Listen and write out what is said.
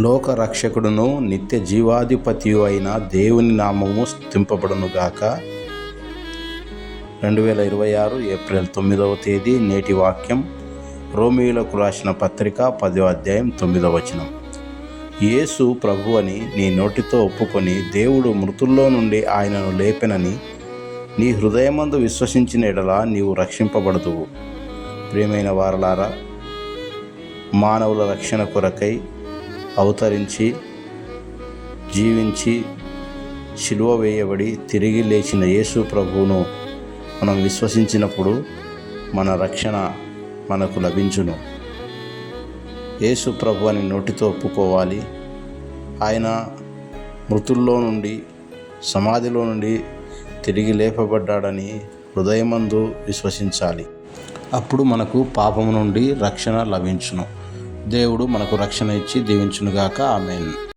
లోక రక్షకుడును నిత్య జీవాధిపతియు అయిన దేవుని నామము స్తుతింపబడునుగాక. 2026 ఏప్రిల్ 9వ తేదీ. నేటి వాక్యం రోమీయులకు రాసిన పత్రిక 10వ అధ్యాయం 9వ వచనం. యేసు ప్రభు అని నీ నోటితో ఒప్పుకొని దేవుడు మృతుల్లో నుండి ఆయనను లేపెనని నీ హృదయమందు విశ్వసించిన ఎడల నీవు రక్షింపబడదువు. ప్రియమైన వారలారా, మానవుల రక్షణ కొరకై అవతరించి జీవించి శిలువ వేయబడి తిరిగి లేచిన యేసు ప్రభువును మనం విశ్వసించినప్పుడు మన రక్షణ మనకు లభించును. యేసు ప్రభు అని నోటితో ఒప్పుకోవాలి. ఆయన మృతుల్లో నుండి, సమాధిలో నుండి తిరిగి లేపబడ్డాడని హృదయమందు విశ్వసించాలి. అప్పుడు మనకు పాపము నుండి రక్షణ లభించును. దేవుడు మనకు రక్షణ ఇచ్చి దీవించునుగాక. ఆమేన్.